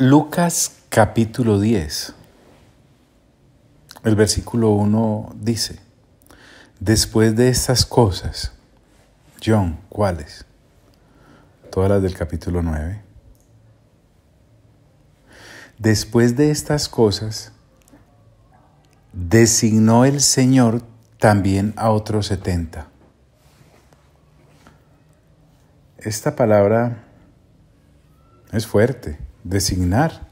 Lucas capítulo 10, el versículo 1 dice: después de estas cosas, John, ¿cuáles? Todas las del capítulo 9. Después de estas cosas, designó el Señor también a otros 70. Esta palabra es fuerte, designar.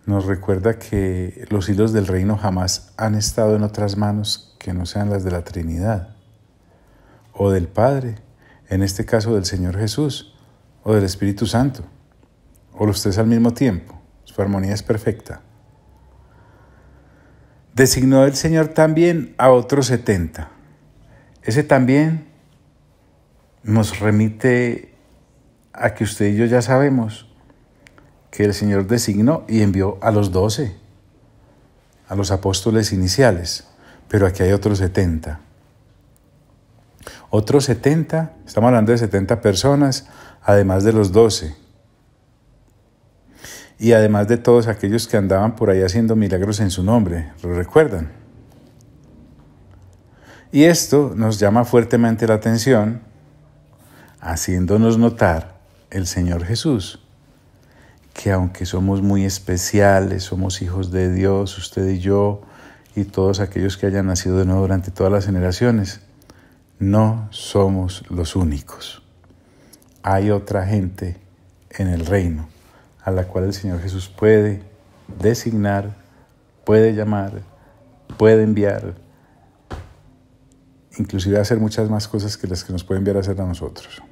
Nos recuerda que los hilos del reino jamás han estado en otras manos que no sean las de la Trinidad, o del Padre, en este caso del Señor Jesús, o del Espíritu Santo, o los tres al mismo tiempo. Su armonía es perfecta. Designó el Señor también a otros 70. Ese también nos remite a que usted y yo ya sabemos que el Señor designó y envió a los 12, a los apóstoles iniciales, pero aquí hay otros 70. Otros 70, estamos hablando de 70 personas, además de los 12. Y además de todos aquellos que andaban por ahí haciendo milagros en su nombre, ¿lo recuerdan? Y esto nos llama fuertemente la atención, haciéndonos notar el Señor Jesús, que aunque somos muy especiales, somos hijos de Dios, usted y yo, y todos aquellos que hayan nacido de nuevo durante todas las generaciones, no somos los únicos. Hay otra gente en el reino a la cual el Señor Jesús puede designar, puede llamar, puede enviar, inclusive hacer muchas más cosas que las que nos puede enviar a hacer a nosotros.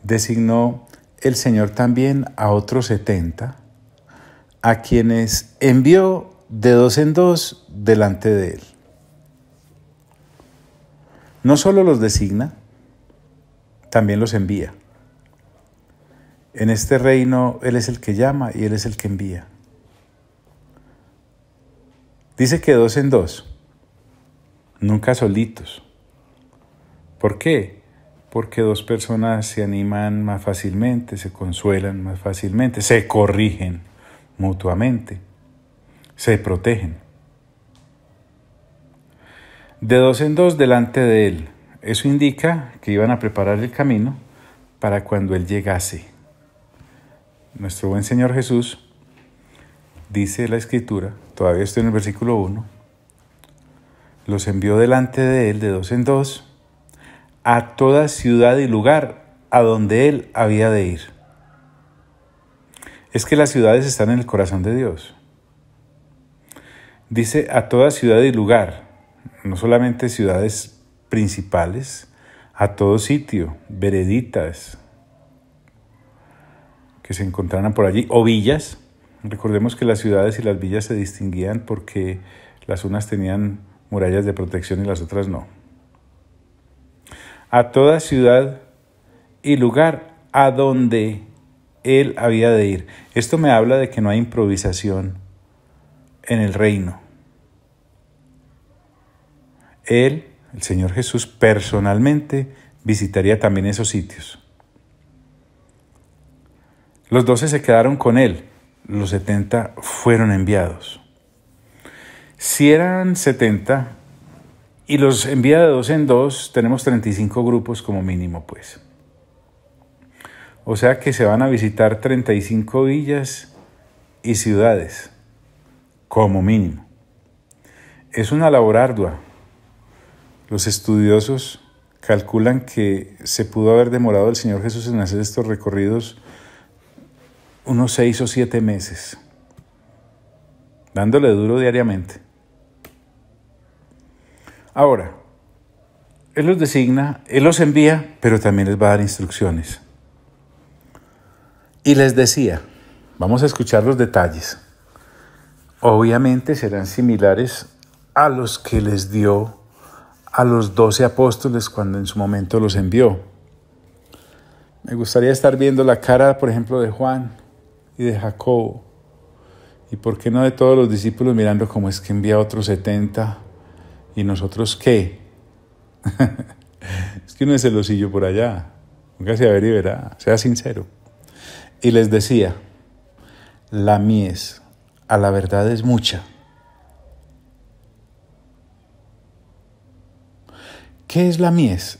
Designó el Señor también a otros 70, a quienes envió de 2 en 2 delante de Él. No solo los designa, también los envía. En este reino Él es el que llama y Él es el que envía. Dice que 2 en 2, nunca solitos. ¿Por qué? Porque 2 personas se animan más fácilmente, se consuelan más fácilmente, se corrigen mutuamente, se protegen. De 2 en 2 delante de Él. Eso indica que iban a preparar el camino para cuando Él llegase. Nuestro buen Señor Jesús, dice la Escritura, todavía estoy en el versículo 1, los envió delante de Él de 2 en 2 a toda ciudad y lugar a donde Él había de ir. Es que las ciudades están en el corazón de Dios. Dice a toda ciudad y lugar, no solamente ciudades principales, a todo sitio, vereditas que se encontraran por allí, o villas. Recordemos que las ciudades y las villas se distinguían porque las unas tenían murallas de protección y las otras no. A toda ciudad y lugar a donde Él había de ir. Esto me habla de que no hay improvisación en el reino. Él, el Señor Jesús, personalmente visitaría también esos sitios. Los 12 se quedaron con Él, los 70 fueron enviados. Si eran 70 y los envía de 2 en 2, tenemos 35 grupos como mínimo, pues. O sea que se van a visitar 35 villas y ciudades, como mínimo. Es una labor ardua. Los estudiosos calculan que se pudo haber demorado el Señor Jesús en hacer estos recorridos unos 6 o 7 meses, dándole duro diariamente. Ahora, Él los designa, Él los envía, pero también les va a dar instrucciones. Y les decía, vamos a escuchar los detalles. Obviamente serán similares a los que les dio a los 12 apóstoles cuando en su momento los envió. Me gustaría estar viendo la cara, por ejemplo, de Juan y de Jacobo. ¿Y por qué no de todos los discípulos mirando cómo es que envía a otros 70 y nosotros qué? Es que uno es celosillo por allá. Póngase a ver y verá, sea sincero. Y les decía, la mies a la verdad es mucha. ¿Qué es la mies?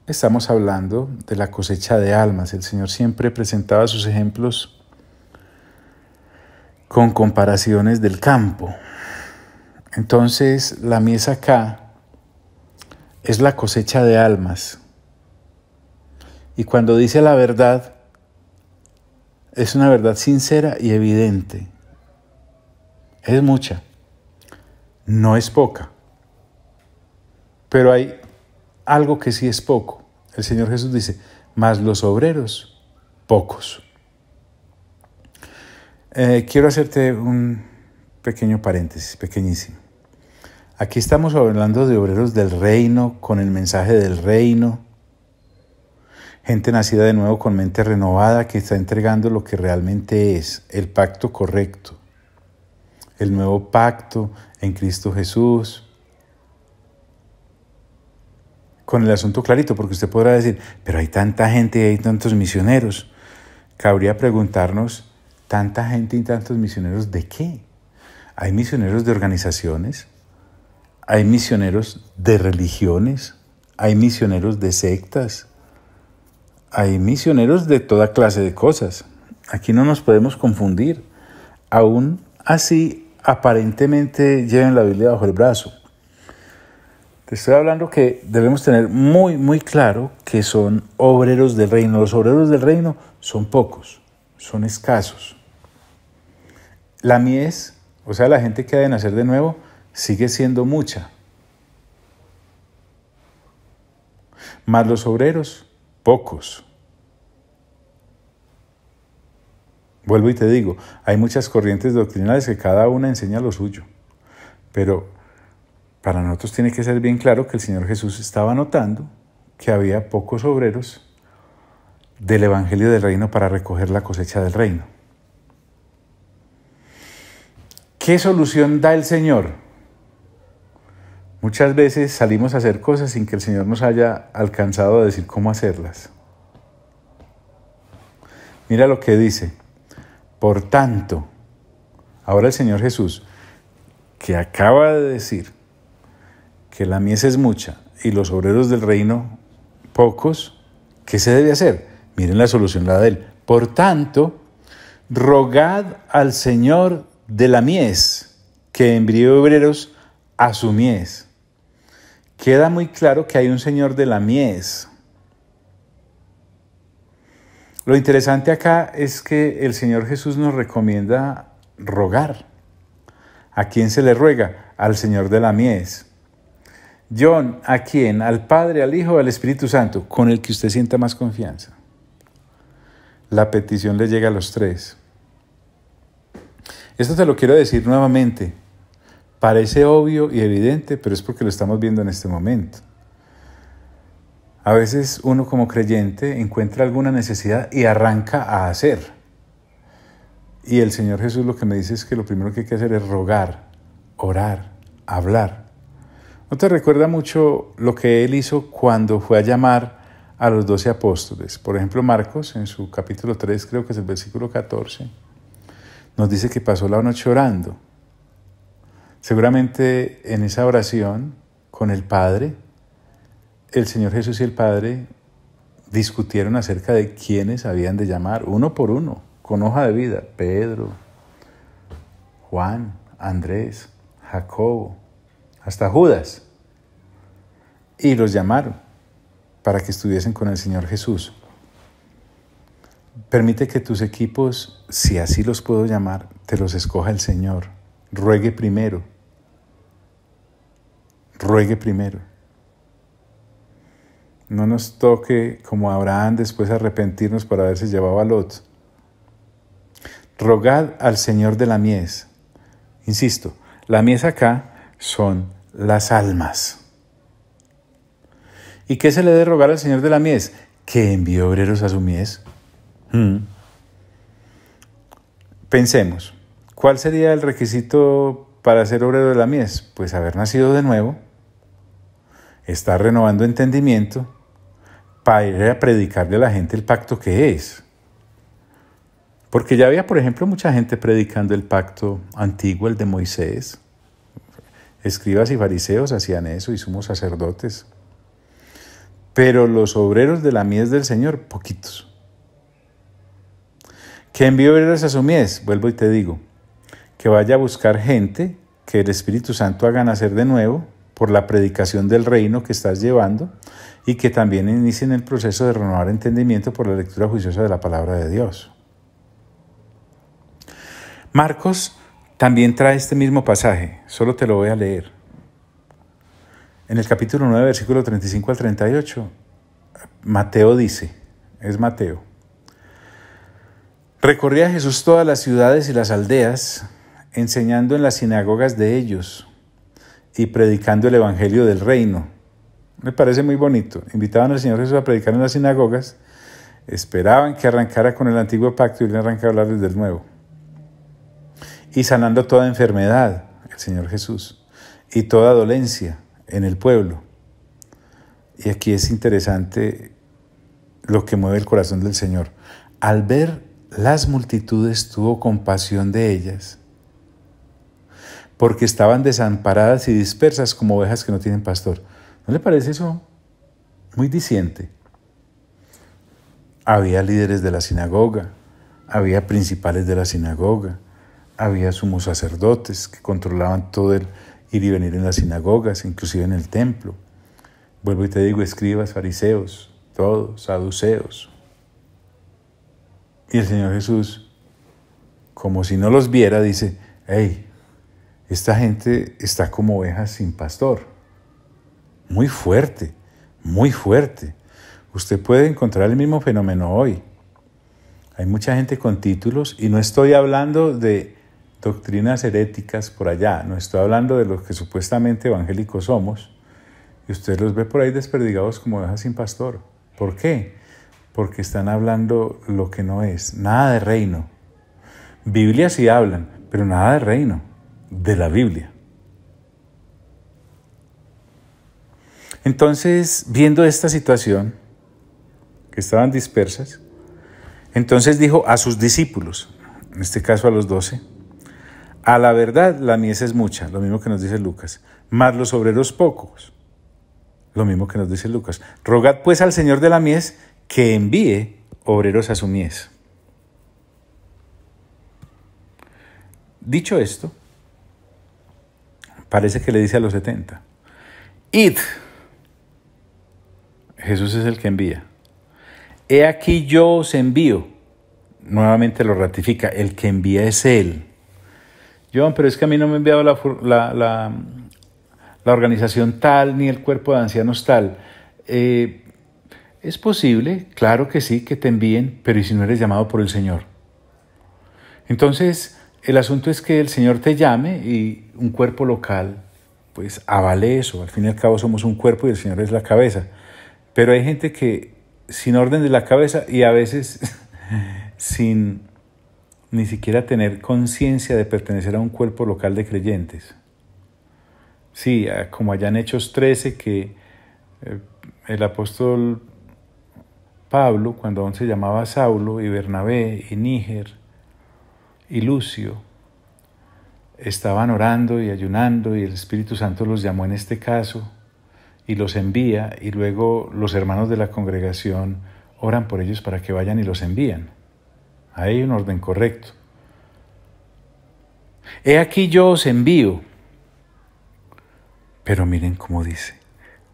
Estamos hablando de la cosecha de almas. El Señor siempre presentaba sus ejemplos con comparaciones del campo. Entonces, la mies acá es la cosecha de almas. Y cuando dice la verdad, es una verdad sincera y evidente. Es mucha, no es poca. Pero hay algo que sí es poco. El Señor Jesús dice, mas los obreros, pocos. Quiero hacerte un pequeño paréntesis, pequeñísimo. Aquí estamos hablando de obreros del reino, con el mensaje del reino, gente nacida de nuevo con mente renovada que está entregando lo que realmente es, el pacto correcto, el nuevo pacto en Cristo Jesús. Con el asunto clarito, porque usted podrá decir, pero hay tanta gente y hay tantos misioneros. Cabría preguntarnos, ¿tanta gente y tantos misioneros de qué? Hay misioneros de organizaciones, hay misioneros de religiones, hay misioneros de sectas, hay misioneros de toda clase de cosas. Aquí no nos podemos confundir. Aún así, aparentemente lleven la Biblia bajo el brazo. Te estoy hablando que debemos tener muy, muy claro que son obreros del reino. Los obreros del reino son pocos, son escasos. La mies, o sea, la gente que ha de nacer de nuevo, sigue siendo mucha. Mas los obreros, pocos. Vuelvo y te digo, hay muchas corrientes doctrinales que cada una enseña lo suyo, pero para nosotros tiene que ser bien claro que el Señor Jesús estaba notando que había pocos obreros del Evangelio del Reino para recoger la cosecha del reino. ¿Qué solución da el Señor? Muchas veces salimos a hacer cosas sin que el Señor nos haya alcanzado a decir cómo hacerlas. Mira lo que dice. Por tanto, ahora el Señor Jesús, que acaba de decir que la mies es mucha y los obreros del reino pocos, ¿qué se debe hacer? Miren la solución, la de él. Por tanto, rogad al Señor de la mies que envíe obreros a su mies. Queda muy claro que hay un Señor de la mies. Lo interesante acá es que el Señor Jesús nos recomienda rogar. ¿A quién se le ruega? Al Señor de la mies. John, ¿a quién? Al Padre, al Hijo, al Espíritu Santo, con el que usted sienta más confianza. La petición le llega a los tres. Esto te lo quiero decir nuevamente. Parece obvio y evidente, pero es porque lo estamos viendo en este momento. A veces uno como creyente encuentra alguna necesidad y arranca a hacer. Y el Señor Jesús lo que me dice es que lo primero que hay que hacer es rogar, orar, hablar. ¿No te recuerda mucho lo que Él hizo cuando fue a llamar a los 12 apóstoles? Por ejemplo, Marcos, en su capítulo 3, creo que es el versículo 14, nos dice que pasó la noche orando. Seguramente en esa oración con el Padre, el Señor Jesús y el Padre discutieron acerca de quiénes habían de llamar, uno por uno, con hoja de vida. Pedro, Juan, Andrés, Jacobo, hasta Judas, y los llamaron para que estuviesen con el Señor Jesús. Permite que tus equipos, si así los puedo llamar, te los escoja el Señor. Ruegue primero. Ruegue primero. No nos toque como Abraham después arrepentirnos por haberse llevado a Lot. Rogad al Señor de la mies. Insisto, la mies acá son las almas. ¿Y qué se le debe rogar al Señor de la mies? Que envíe obreros a su mies. Pensemos, ¿cuál sería el requisito para ser obrero de la mies? Pues haber nacido de nuevo, estar renovando entendimiento para ir a predicarle a la gente el pacto que es. Porque ya había, por ejemplo, mucha gente predicando el pacto antiguo, el de Moisés. Escribas y fariseos hacían eso y sumos sacerdotes. Pero los obreros de la mies del Señor, poquitos. ¿Qué envió obreros a su mies? Vuelvo y te digo, que vaya a buscar gente que el Espíritu Santo haga nacer de nuevo por la predicación del reino que estás llevando y que también inicien el proceso de renovar entendimiento por la lectura juiciosa de la palabra de Dios. Marcos también trae este mismo pasaje, solo te lo voy a leer. En el capítulo 9, versículo 35 al 38, Mateo dice, es Mateo: recorría Jesús todas las ciudades y las aldeas, enseñando en las sinagogas de ellos y predicando el evangelio del reino. Me parece muy bonito. Invitaban al Señor Jesús a predicar en las sinagogas, esperaban que arrancara con el antiguo pacto y él arranca a hablarles del nuevo. Y sanando toda enfermedad, el Señor Jesús, y toda dolencia en el pueblo. Y aquí es interesante lo que mueve el corazón del Señor. Al ver las multitudes tuvo compasión de ellas, porque estaban desamparadas y dispersas como ovejas que no tienen pastor. ¿No le parece eso muy diciente? Había líderes de la sinagoga, había principales de la sinagoga, había sumos sacerdotes que controlaban todo el ir y venir en las sinagogas, inclusive en el templo. Vuelvo y te digo, escribas, fariseos, todos, saduceos. Y el Señor Jesús, como si no los viera, dice, hey, esta gente está como ovejas sin pastor. Muy fuerte, muy fuerte. Usted puede encontrar el mismo fenómeno hoy. Hay mucha gente con títulos, y no estoy hablando de doctrinas heréticas por allá, no estoy hablando de los que supuestamente evangélicos somos, y usted los ve por ahí desperdigados como ovejas sin pastor. ¿Por qué? Porque están hablando lo que no es, nada de reino. Biblia sí hablan, pero nada de reino, de la Biblia. Entonces, viendo esta situación, que estaban dispersas, entonces dijo a sus discípulos, en este caso a los 12, a la verdad la mies es mucha, lo mismo que nos dice Lucas, mas los obreros pocos, lo mismo que nos dice Lucas. Rogad pues al Señor de la mies que envíe obreros a su mies. Dicho esto, parece que le dice a los 70, id. Jesús es el que envía. He aquí yo os envío. Nuevamente lo ratifica, el que envía es Él. John, pero es que a mí no me ha enviado la organización tal, ni el cuerpo de ancianos tal. Es posible, claro que sí, que te envíen, pero ¿y si no eres llamado por el Señor? Entonces, el asunto es que el Señor te llame y un cuerpo local, pues avale eso. Al fin y al cabo somos un cuerpo y el Señor es la cabeza. Pero hay gente que sin orden de la cabeza y a veces sin ni siquiera tener conciencia de pertenecer a un cuerpo local de creyentes. Sí, como allá en Hechos 13, que el apóstol Pablo, cuando aún se llamaba Saulo, y Bernabé, y Níger, y Lucio, estaban orando y ayunando, y el Espíritu Santo los llamó en este caso, y los envía, y luego los hermanos de la congregación oran por ellos para que vayan y los envían. Hay un orden correcto. He aquí yo os envío. Pero miren cómo dice,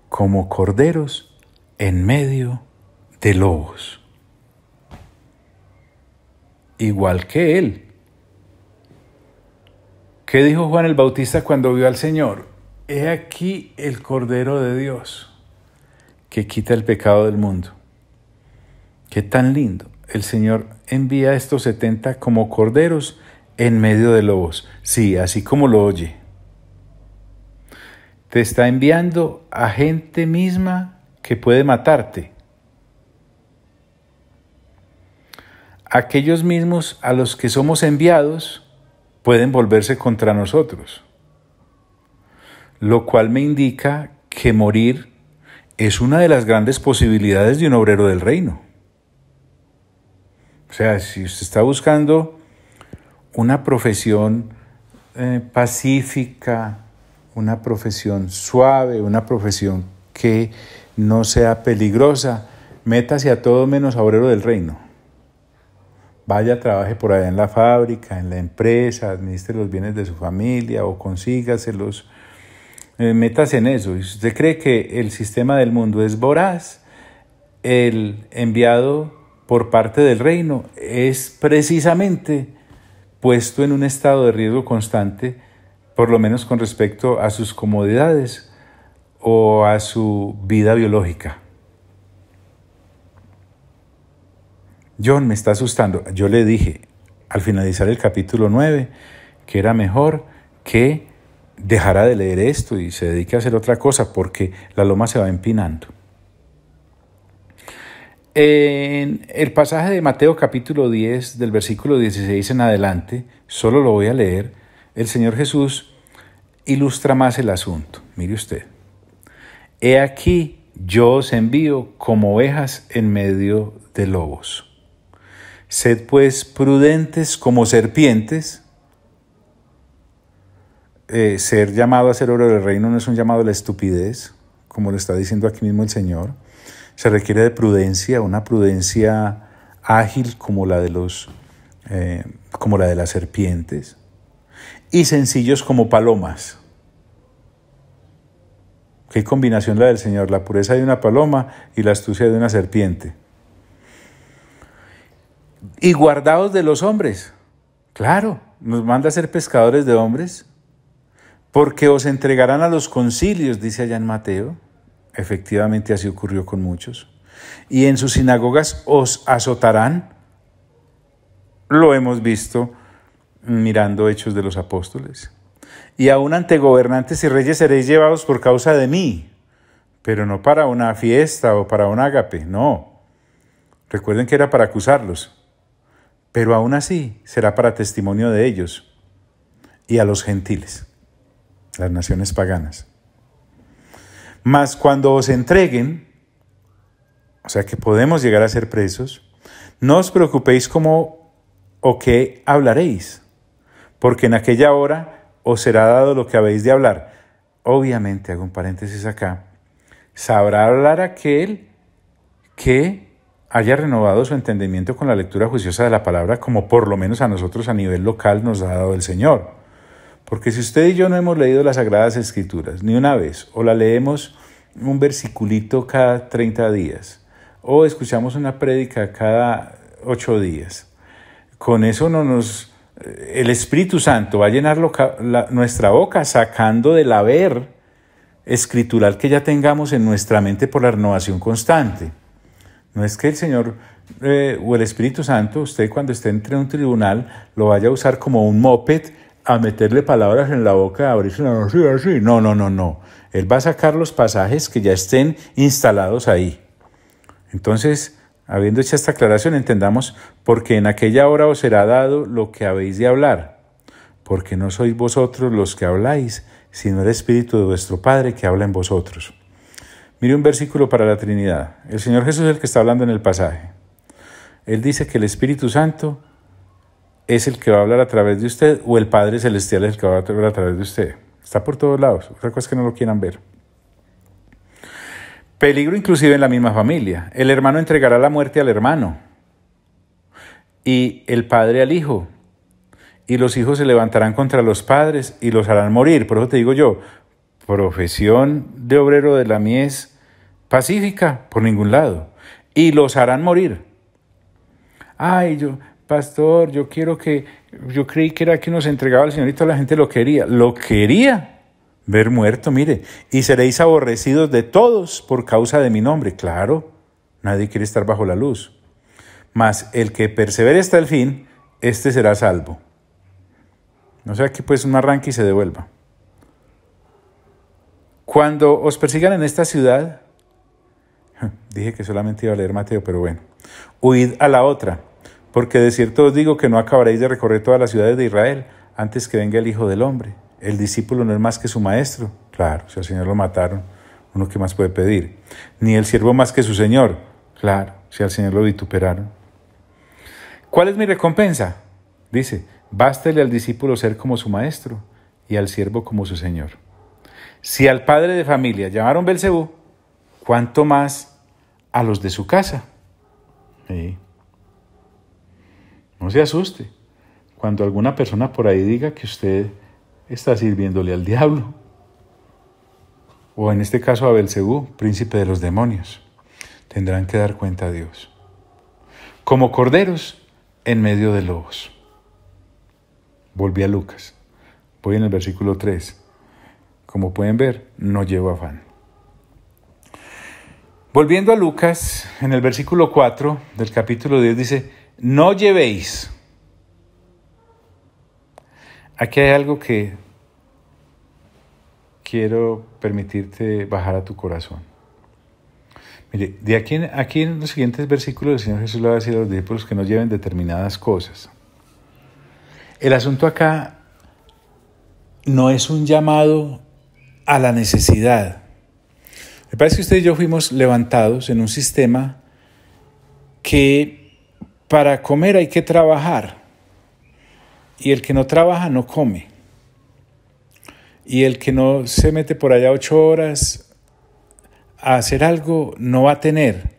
como corderos en medio de lobos. Igual que Él. ¿Qué dijo Juan el Bautista cuando vio al Señor? He aquí el Cordero de Dios, que quita el pecado del mundo. Qué tan lindo. El Señor envía a estos 70 como corderos en medio de lobos. Sí, así como lo oye. Te está enviando a gente misma que puede matarte. Aquellos mismos a los que somos enviados pueden volverse contra nosotros. Lo cual me indica que morir es una de las grandes posibilidades de un obrero del reino. O sea, si usted está buscando una profesión pacífica, una profesión suave, una profesión que no sea peligrosa, métase a todo menos a obrero del reino. Vaya, trabaje por allá en la fábrica, en la empresa, administre los bienes de su familia o consígaselos. Métase en eso. Y si usted cree que el sistema del mundo es voraz, el enviado por parte del reino es precisamente puesto en un estado de riesgo constante, por lo menos con respecto a sus comodidades o a su vida biológica. John me está asustando. Yo le dije al finalizar el capítulo 9 que era mejor que dejara de leer esto y se dedique a hacer otra cosa porque la loma se va empinando. En el pasaje de Mateo capítulo 10, del versículo 16 en adelante, solo lo voy a leer, el Señor Jesús ilustra más el asunto. Mire usted. He aquí, yo os envío como ovejas en medio de lobos. Sed pues prudentes como serpientes. Ser llamado a ser obrero del reino no es un llamado a la estupidez, como lo está diciendo aquí mismo el Señor. Se requiere de prudencia, una prudencia ágil como la de las serpientes, y sencillos como palomas. Qué combinación la del Señor, la pureza de una paloma y la astucia de una serpiente. Y guardaos de los hombres. Claro, nos manda a ser pescadores de hombres, porque os entregarán a los concilios, dice allá en Mateo. Efectivamente así ocurrió con muchos. Y en sus sinagogas os azotarán. Lo hemos visto mirando Hechos de los Apóstoles. Y aún ante gobernantes y reyes seréis llevados por causa de mí, pero no para una fiesta o para un ágape, no. Recuerden que era para acusarlos, pero aún así será para testimonio de ellos y a los gentiles, las naciones paganas. Mas cuando os entreguen, o sea que podemos llegar a ser presos, no os preocupéis cómo o qué hablaréis, porque en aquella hora os será dado lo que habéis de hablar. Obviamente, hago un paréntesis acá, sabrá hablar aquel que haya renovado su entendimiento con la lectura juiciosa de la palabra, como por lo menos a nosotros a nivel local nos ha dado el Señor. Porque si usted y yo no hemos leído las Sagradas Escrituras ni una vez, o la leemos un versiculito cada 30 días, o escuchamos una prédica cada 8 días, con eso el Espíritu Santo va a llenar nuestra boca sacando del haber escritural que ya tengamos en nuestra mente por la renovación constante. No es que el Señor o el Espíritu Santo, usted cuando esté entre un tribunal, lo vaya a usar como un moped a meterle palabras en la boca, a abrirse la boca así. No. Él va a sacar los pasajes que ya estén instalados ahí. Entonces, habiendo hecho esta aclaración, entendamos, porque en aquella hora os será dado lo que habéis de hablar, porque no sois vosotros los que habláis, sino el Espíritu de vuestro Padre que habla en vosotros. Mire un versículo para la Trinidad. El Señor Jesús es el que está hablando en el pasaje. Él dice que el Espíritu Santo es el que va a hablar a través de usted, o el Padre Celestial es el que va a hablar a través de usted. Está por todos lados. Otra cosa es que no lo quieran ver. Peligro inclusive en la misma familia. El hermano entregará la muerte al hermano, y el padre al hijo. Y los hijos se levantarán contra los padres y los harán morir. Por eso te digo yo, profesión de obrero de la mies pacífica, por ningún lado. Y los harán morir. Pastor, yo creí que era que nos entregaba el Señor y toda la gente lo quería. Lo quería ver muerto, mire. Y seréis aborrecidos de todos por causa de mi nombre. Claro, nadie quiere estar bajo la luz. Mas el que persevere hasta el fin, este será salvo. No sea que pues un arranque y se devuelva. Cuando os persigan en esta ciudad, dije que solamente iba a leer Mateo, pero bueno, huid a la otra. Porque de cierto os digo que no acabaréis de recorrer todas las ciudades de Israel antes que venga el Hijo del Hombre. El discípulo no es más que su maestro. Claro, si al Señor lo mataron, ¿uno qué más puede pedir? Ni el siervo más que su Señor. Claro, si al Señor lo vituperaron. ¿Cuál es mi recompensa? Dice, bástele al discípulo ser como su maestro y al siervo como su señor. Si al padre de familia llamaron Belcebú, ¿cuánto más a los de su casa? Sí. No se asuste cuando alguna persona por ahí diga que usted está sirviéndole al diablo. O en este caso a Belcebú, príncipe de los demonios. Tendrán que dar cuenta a Dios. Como corderos en medio de lobos. Volví a Lucas. Voy en el versículo 3. Como pueden ver, no llevo afán. Volviendo a Lucas, en el versículo 4 del capítulo 10 dice, no llevéis. Aquí hay algo que quiero permitirte bajar a tu corazón. Mire, de aquí en los siguientes versículos el Señor Jesús le va a decir a los discípulos que no lleven determinadas cosas. El asunto acá no es un llamado a la necesidad. Me parece que usted y yo fuimos levantados en un sistema que para comer hay que trabajar y el que no trabaja no come. Y el que no se mete por allá 8 horas a hacer algo no va a tener.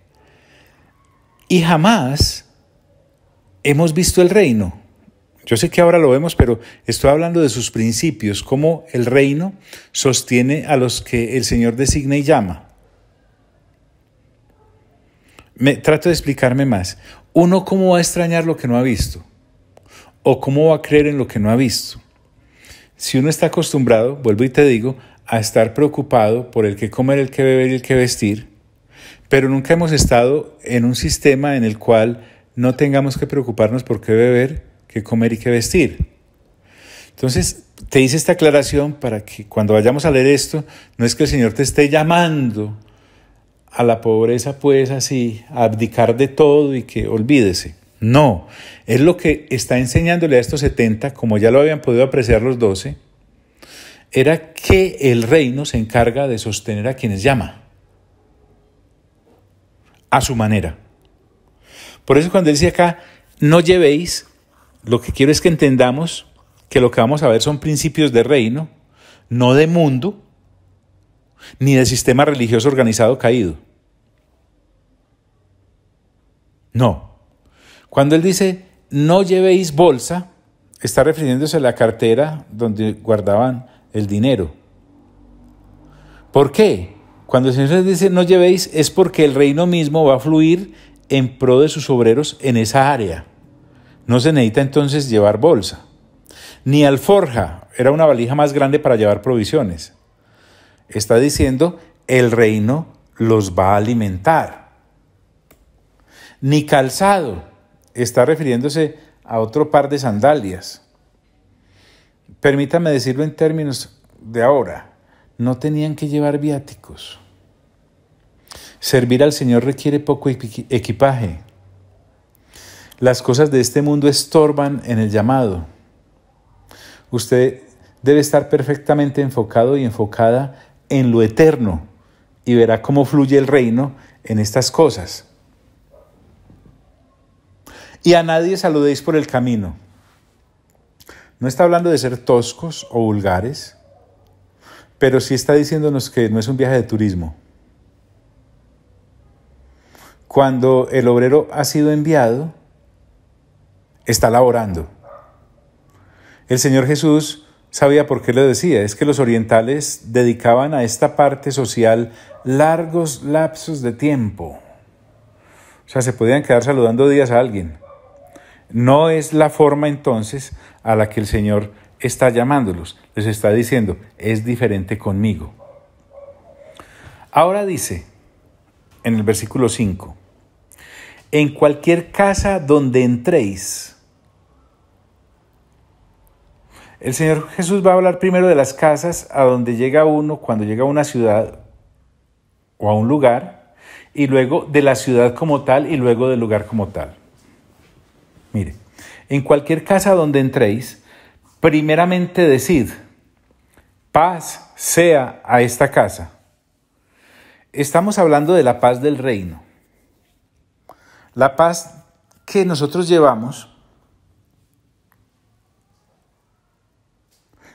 Y jamás hemos visto el reino. Yo sé que ahora lo vemos, pero estoy hablando de sus principios, cómo el reino sostiene a los que el Señor designa y llama. Trato de explicarme más. Uno, ¿cómo va a extrañar lo que no ha visto? ¿O cómo va a creer en lo que no ha visto? Si uno está acostumbrado, vuelvo y te digo, a estar preocupado por el que comer, el que beber y el que vestir, pero nunca hemos estado en un sistema en el cual no tengamos que preocuparnos por qué beber, qué comer y qué vestir. Entonces, te hice esta aclaración para que cuando vayamos a leer esto, no es que el Señor te esté llamando a la pobreza, pues así, a abdicar de todo y que olvídese. No, es lo que está enseñándole a estos 70, como ya lo habían podido apreciar los 12, era que el reino se encarga de sostener a quienes llama, a su manera. Por eso cuando él dice acá, no llevéis, lo que quiero es que entendamos que lo que vamos a ver son principios de reino, no de mundo, ni de sistema religioso organizado caído. No. Cuando él dice, no llevéis bolsa, está refiriéndose a la cartera donde guardaban el dinero. ¿Por qué? Cuando el Señor les dice, no llevéis, es porque el reino mismo va a fluir en pro de sus obreros en esa área. No se necesita entonces llevar bolsa. Ni alforja, era una valija más grande para llevar provisiones. Está diciendo, el reino los va a alimentar. Ni calzado. Está refiriéndose a otro par de sandalias. Permítame decirlo en términos de ahora. No tenían que llevar viáticos. Servir al Señor requiere poco equipaje. Las cosas de este mundo estorban en el llamado. Usted debe estar perfectamente enfocado y enfocada en lo eterno y verá cómo fluye el reino en estas cosas. Y a nadie saludéis por el camino. No está hablando de ser toscos o vulgares, pero sí está diciéndonos que no es un viaje de turismo. Cuando el obrero ha sido enviado, está laborando. El Señor Jesús sabía por qué lo decía. Es que los orientales dedicaban a esta parte social largos lapsos de tiempo. O sea, se podían quedar saludando días a alguien. No es la forma entonces a la que el Señor está llamándolos. Les está diciendo, es diferente conmigo. Ahora dice, en el versículo 5, en cualquier casa donde entréis. El Señor Jesús va a hablar primero de las casas a donde llega uno cuando llega a una ciudad o a un lugar, y luego de la ciudad como tal y luego del lugar como tal. Mire, en cualquier casa donde entréis, primeramente decid, paz sea a esta casa. Estamos hablando de la paz del reino. La paz que nosotros llevamos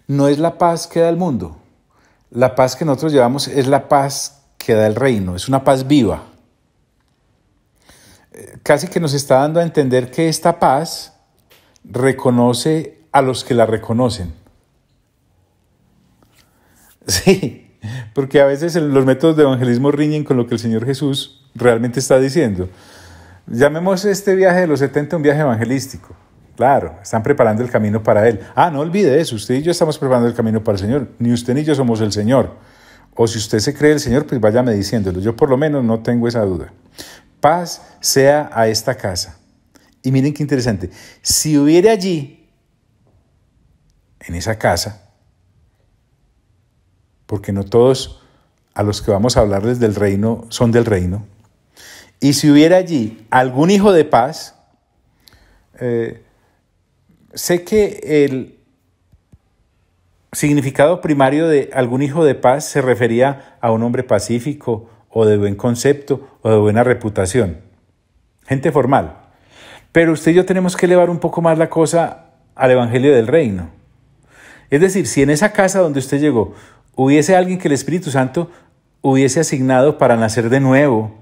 no es la paz que da el mundo. La paz que nosotros llevamos es la paz que da el reino, es una paz viva. Casi que nos está dando a entender que esta paz reconoce a los que la reconocen. Sí, porque a veces los métodos de evangelismo riñen con lo que el Señor Jesús realmente está diciendo. Llamemos este viaje de los 70 un viaje evangelístico. Claro, están preparando el camino para Él. No olvide eso, usted y yo estamos preparando el camino para el Señor. Ni usted ni yo somos el Señor. O si usted se cree el Señor, pues váyame diciéndolo. Yo por lo menos no tengo esa duda. Paz sea a esta casa. Y miren qué interesante. Si hubiera allí, en esa casa, porque no todos a los que vamos a hablarles del reino son del reino, y si hubiera allí algún hijo de paz, sé que el significado primario de algún hijo de paz se refería a un hombre pacífico o de buen concepto o de buena reputación. Gente formal. Pero usted y yo tenemos que elevar un poco más la cosa al evangelio del reino. Es decir, si en esa casa donde usted llegó hubiese alguien que el Espíritu Santo hubiese asignado para nacer de nuevo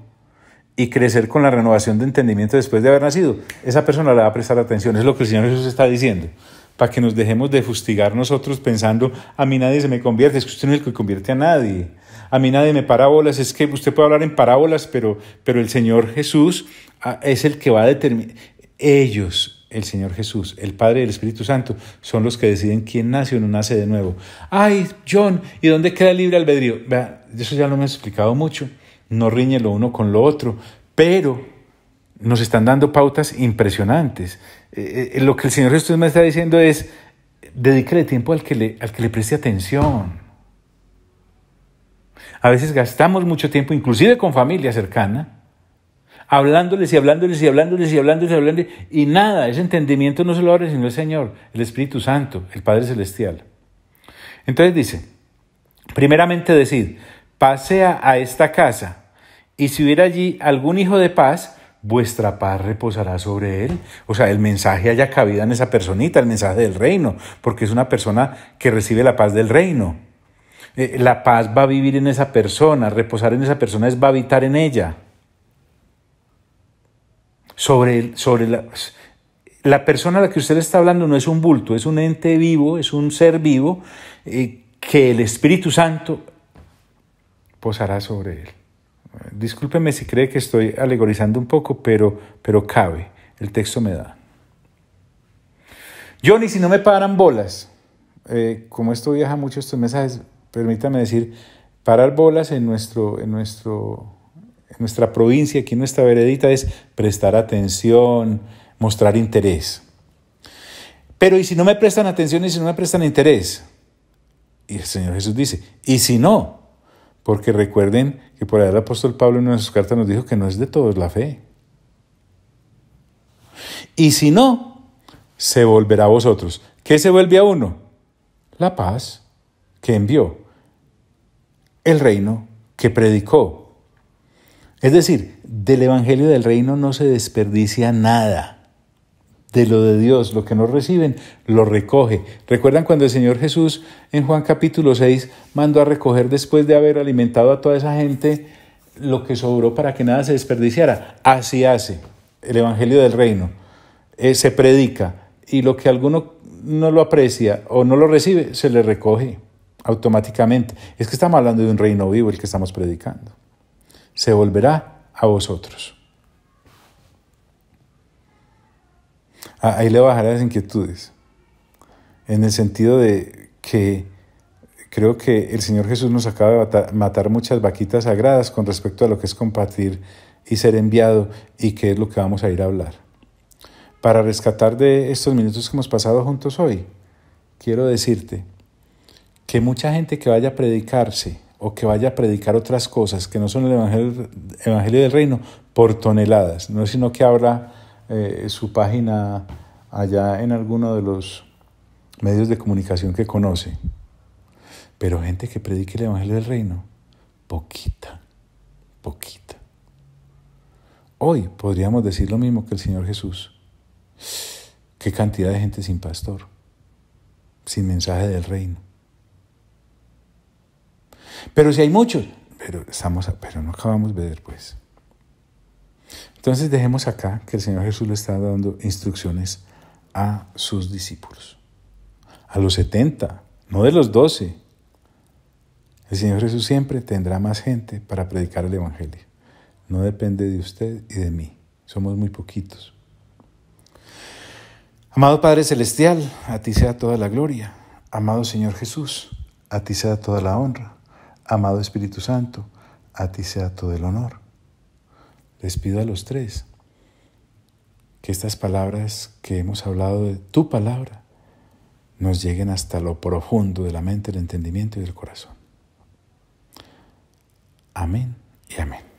y crecer con la renovación de entendimiento después de haber nacido, esa persona le va a prestar atención. Es lo que el Señor Jesús está diciendo. Para que nos dejemos de fustigar nosotros pensando, a mí nadie se me convierte, es que usted no es el que convierte a nadie. A mí nadie me parábolas, es que usted puede hablar en parábolas, pero el Señor Jesús es el que va a determinar. Ellos, el Señor Jesús, el Padre y el Espíritu Santo, son los que deciden quién nace o no nace de nuevo. Ay, John, ¿y dónde queda el libre albedrío? Vea, eso ya lo hemos explicado mucho. No riñe lo uno con lo otro, pero nos están dando pautas impresionantes. Lo que el Señor Jesús me está diciendo es, dedíquele tiempo al que le preste atención. A veces gastamos mucho tiempo, inclusive con familia cercana, hablándoles, y nada, ese entendimiento no se lo abre sino el Señor, el Espíritu Santo, el Padre Celestial. Entonces dice, primeramente decid, paz sea a esta casa, y si hubiera allí algún hijo de paz, vuestra paz reposará sobre él. O sea, el mensaje haya cabida en esa personita, el mensaje del reino, porque es una persona que recibe la paz del reino. La paz va a vivir en esa persona, reposar en esa persona va a habitar en ella. Sobre la persona a la que usted le está hablando no es un bulto, es un ente vivo, es un ser vivo que el Espíritu Santo posará sobre él. Discúlpeme si cree que estoy alegorizando un poco, pero cabe, el texto me da. Johnny, si no me paran bolas, como esto viaja mucho estos mensajes, permítame decir, parar bolas en nuestra provincia, aquí en nuestra veredita, es prestar atención, mostrar interés. Pero ¿y si no me prestan atención y si no me prestan interés? Y el Señor Jesús dice, ¿y si no? Porque recuerden que por allá el apóstol Pablo en una de sus cartas nos dijo que no es de todos la fe. Y si no, se volverá a vosotros. ¿Qué se vuelve a uno? La paz que envió, el reino que predicó. Es decir, del evangelio del reino no se desperdicia nada. De lo de Dios, lo que no reciben, lo recoge. ¿Recuerdan cuando el Señor Jesús en Juan capítulo 6 mandó a recoger después de haber alimentado a toda esa gente lo que sobró para que nada se desperdiciara? Así hace el evangelio del reino. Se predica y lo que alguno no lo aprecia o no lo recibe, se le recoge automáticamente. Es que estamos hablando de un reino vivo el que estamos predicando. Se volverá a vosotros. Ahí le bajaré las inquietudes, en el sentido de que creo que el Señor Jesús nos acaba de matar muchas vaquitas sagradas con respecto a lo que es compartir y ser enviado y qué es lo que vamos a ir a hablar. Para rescatar de estos minutos que hemos pasado juntos hoy, quiero decirte que mucha gente que vaya a predicarse o que vaya a predicar otras cosas que no son el evangelio del reino por toneladas, no es sino que habla su página allá en alguno de los medios de comunicación que conoce. Pero gente que predique el evangelio del reino, poquita. Hoy podríamos decir lo mismo que el Señor Jesús. Qué cantidad de gente sin pastor, sin mensaje del reino. Pero si hay muchos, pero no acabamos de ver, pues. Entonces dejemos acá que el Señor Jesús le está dando instrucciones a sus discípulos. A los 70, no de los 12. El Señor Jesús siempre tendrá más gente para predicar el Evangelio. No depende de usted y de mí. Somos muy poquitos. Amado Padre Celestial, a ti sea toda la gloria. Amado Señor Jesús, a ti sea toda la honra. Amado Espíritu Santo, a ti sea todo el honor. Les pido a los tres que estas palabras que hemos hablado de tu palabra nos lleguen hasta lo profundo de la mente, el entendimiento y del corazón. Amén y amén.